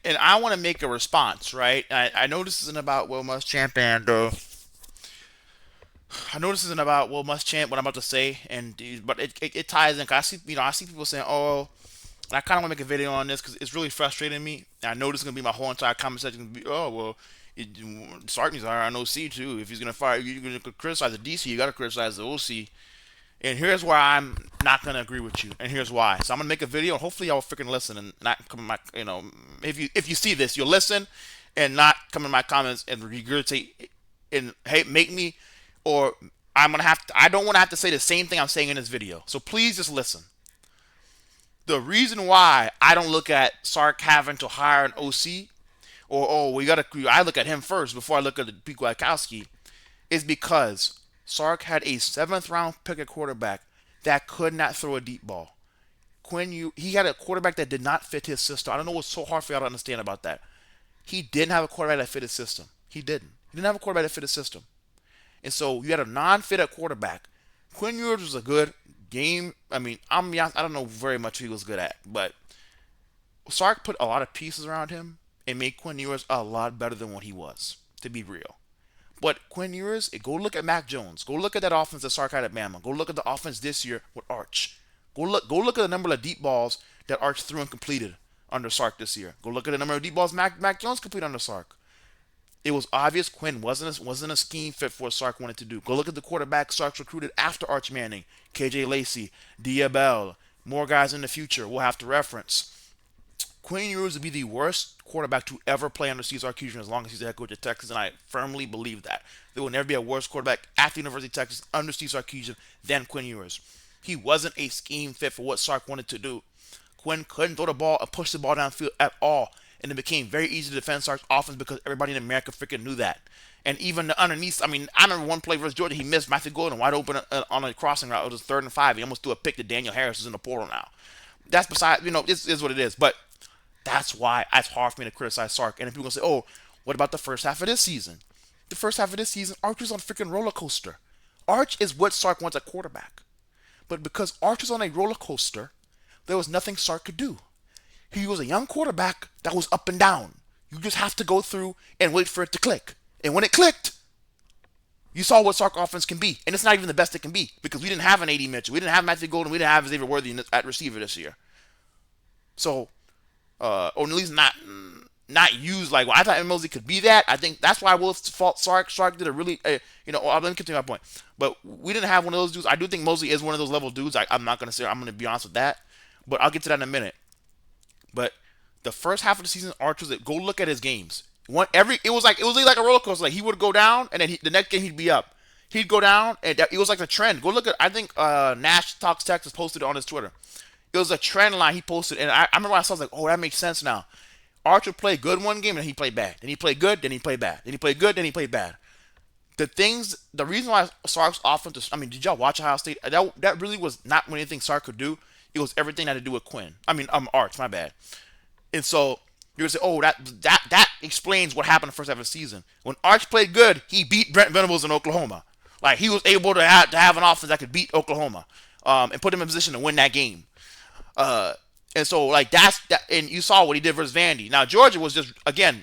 and I want to make a response, right? I know this isn't about Will Muschamp, and I know this isn't about Will Muschamp. What I'm about to say, but it ties in. 'Cause I see, I see people saying, "Oh," and I kind of want to make a video on this because it's really frustrating me. And I know this is gonna be my whole entire comment section. Gonna be, "Oh well, it, Sark needs to hire an OC too. If he's gonna fire you, you're gonna criticize the DC. You gotta criticize the OC." And here's where I'm not gonna agree with you, and here's why. So I'm gonna make a video, and hopefully y'all will freaking listen and not come in my, if you see this, you'll listen and not come in my comments and regurgitate and hate make me, or I'm gonna have to. I don't want to have to say the same thing I'm saying in this video. So please just listen. The reason why I don't look at Sark having to hire an OC, or we gotta, I look at him first before I look at the Pete Kwiatkowski, is because Sark had a seventh round pick at quarterback that could not throw a deep ball. He had a quarterback that did not fit his system. I don't know what's so hard for y'all to understand about that. He didn't have a quarterback that fit his system. He didn't. He didn't have a quarterback that fit his system. And so you had a non-fit at quarterback. Quinn Ewers was a good game. I mean, I don't know very much he was good at, but Sark put a lot of pieces around him and made Quinn Ewers a lot better than what he was, to be real. But Quinn Ewers, go look at Mac Jones. Go look at that offense that Sark had at Bama. Go look at the offense this year with Arch. Go look at the number of deep balls that Arch threw and completed under Sark this year. Go look at the number of deep balls Mac Jones completed under Sark. It was obvious Quinn wasn't a scheme fit for what Sark wanted to do. Go look at the quarterback Sark's recruited after Arch Manning, KJ Lacey, Diabell, more guys in the future we'll have to reference. Quinn Ewers would be the worst quarterback to ever play under Steve Sarkisian as long as he's the head coach at Texas, and I firmly believe that. There will never be a worse quarterback at the University of Texas under Steve Sarkisian than Quinn Ewers. He wasn't a scheme fit for what Sark wanted to do. Quinn couldn't throw the ball or push the ball downfield at all, and it became very easy to defend Sark's offense because everybody in America freaking knew that. And even the underneath, I mean, I remember one play versus Georgia, he missed Matthew Golden wide open on a crossing route. It was 3rd and 5. He almost threw a pick to Daniel Harris, who's in the portal now. That's beside, this is what it is. But that's why it's hard for me to criticize Sark. And if people gonna say, "Oh, what about the first half of this season?" The first half of this season, Arch was on a freaking roller coaster. Arch is what Sark wants at quarterback. But because Arch was on a roller coaster, there was nothing Sark could do. He was a young quarterback that was up and down. You just have to go through and wait for it to click. And when it clicked, you saw what Sark offense can be. And it's not even the best it can be because we didn't have an A.D. Mitchell. We didn't have Matthew Golden. We didn't have Xavier Worthy at receiver this year. So, or at least not used like, well, I thought Mosley could be that. I think that's why I will fault Sark. Sark did a really, let me continue my point. But we didn't have one of those dudes. I do think Mosley is one of those level dudes. I'm not going to say, I'm going to be honest with that. But I'll get to that in a minute. But the first half of the season, Arch was go look at his games. It was like a roller coaster. Like he would go down, and then the next game he'd be up. He'd go down, and it was like a trend. Go look at. I think Nash Talks Texas posted it on his Twitter. It was a trend line he posted, and I remember when I saw, I was like, oh, that makes sense now. Arch would play good one game, and he played bad. Then he played good, then he played bad. Then he played good, then he played bad. The reason why Sark's offense, I mean, did y'all watch Ohio State? That really was not anything Sark could do. It was everything that had to do with Quinn. I mean, Arch, my bad. And so you're gonna say, oh, that explains what happened the first half of the season. When Arch played good, he beat Brent Venables in Oklahoma. Like he was able to have an offense that could beat Oklahoma, and put him in position to win that game. And so like that's that, and you saw what he did versus Vandy. Now Georgia was just again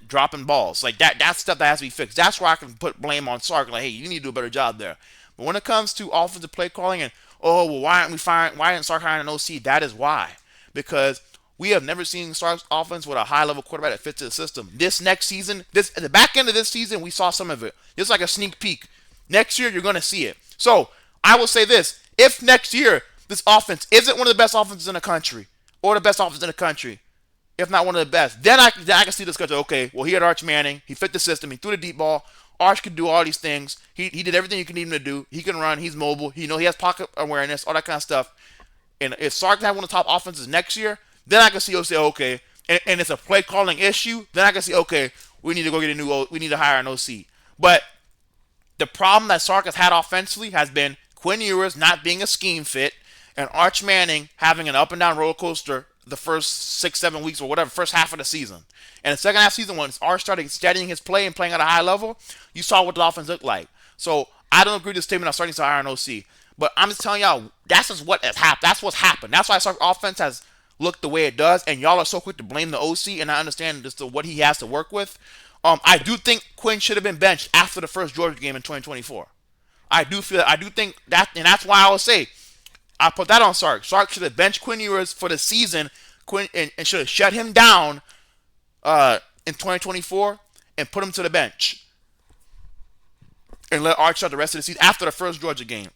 dropping balls like that. That's stuff that has to be fixed. That's where I can put blame on Sark. Like, hey, you need to do a better job there. But when it comes to offensive play calling and oh well, why aren't Sark hiring an OC? That is why, because we have never seen Sark's offense with a high level quarterback that fits the system. This next season, at the back end of this season, we saw some of it. It's like a sneak peek. Next year, you're going to see it. So I will say this: if next year this offense isn't one of the best offenses in the country, or the best offense in the country, if not one of the best, then I can see this country. Okay, well, he had Arch Manning. He fit the system. He threw the deep ball. Arch could do all these things. He did everything you can need him to do. He can run. He's mobile. He has pocket awareness, all that kind of stuff. And if Sark can have one of the top offenses next year, then I can see say, okay, and it's a play calling issue. Then I can see, okay, we need to go get we need to hire an OC. But the problem that Sark has had offensively has been Quinn Ewers not being a scheme fit and Arch Manning having an up and down roller coaster the first 6-7 weeks or whatever, first half of the season. And the second half of the season, when Arch started studying his play and playing at a high level, you saw what the offense looked like. So I don't agree with the statement of starting to hire an OC. But I'm just telling y'all, that's just what has happened. That's what's happened. That's why Sark's offense has look the way it does, and y'all are so quick to blame the OC, and I understand just what he has to work with. I do think Quinn should have been benched after the first Georgia game in 2024. I do think that, and that's why I would say I put that on Sark. Sark should have benched Quinn Ewers for the season, and should have shut him down in 2024 and put him to the bench and let Arch start the rest of the season after the first Georgia game.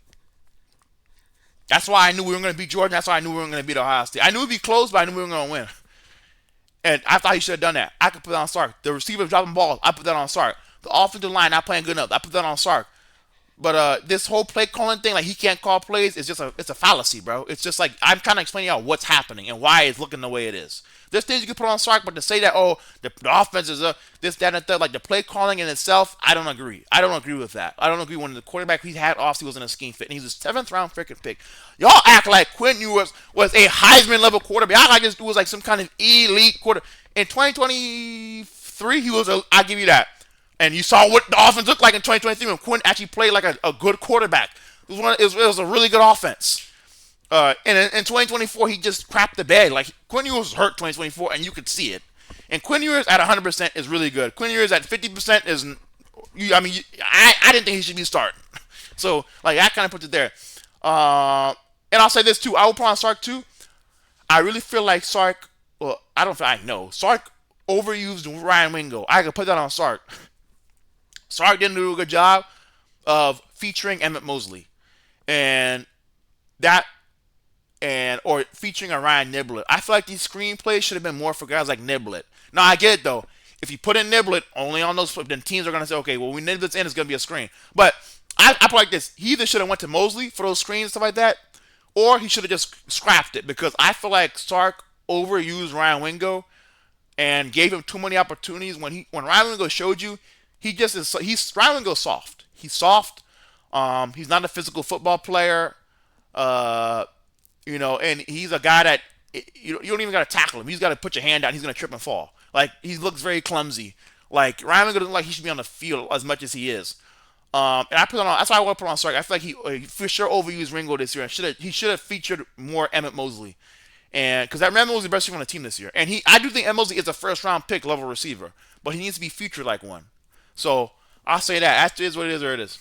That's why I knew we were going to beat Georgia. That's why I knew we were going to beat Ohio State. I knew it would be close, but I knew we were going to win. And I thought he should have done that. I could put that on Sark. The receivers dropping balls, I put that on Sark. The offensive line not playing good enough, I put that on Sark. But this whole play calling thing, like he can't call plays, is just it's a fallacy, bro. It's just like I'm trying to explain to y'all what's happening and why it's looking the way it is. There's things you can put on Sark, but to say that the offense is this, that, and the third, like the play calling in itself, I don't agree. I don't agree with that. I don't agree when the quarterback he had off, he was in a scheme fit, and he's a seventh round freaking pick. Y'all act like Quinn Ewers was a Heisman level quarterback. Y'all like this dude was like some kind of elite quarter. In 2023, he was I give you that. And you saw what the offense looked like in 2023 when Quinn actually played like a good quarterback. It was a really good offense. And in 2024, he just crapped the bed. Like, Quinn Ewers was hurt 2024, and you could see it. And Quinn Ewers at 100% is really good. Quinn Ewers at 50% is, I didn't think he should be starting. So, like, that kind of puts it there. And I'll say this, too. I will put on Sark, too. I really feel like Sark, well, I don't feel I know. Sark overused Ryan Wingo. I could put that on Sark. Sark didn't do a good job of featuring Emmett Mosley, and that, and or featuring a Ryan Niblett. I feel like these screenplays should have been more for guys like Niblett. Now I get it though. If you put in Niblett only on those, then teams are gonna say, okay, well, when Niblett's in, it's gonna be a screen. But I put like this: he either should have went to Mosley for those screens and stuff like that, or he should have just scrapped it because I feel like Sark overused Ryan Wingo and gave him too many opportunities. When Ryan Wingo showed you, he just is. Ryan Wingo's soft. He's soft. He's not a physical football player. And he's a guy that you don't even got to tackle him. He's got to put your hand out. He's gonna trip and fall. Like he looks very clumsy. Like Ryan Wingo doesn't like he should be on the field as much as he is. And I put on. That's why I want to put on Sark. I feel like he for sure overused Ringo this year. He should have featured more Emmett Mosley, and because Emmett Mosley is the best receiver on the team this year. And I do think Emmett Mosley is a first round pick level receiver, but he needs to be featured like one. So I'll say that. That is what it is, or it is.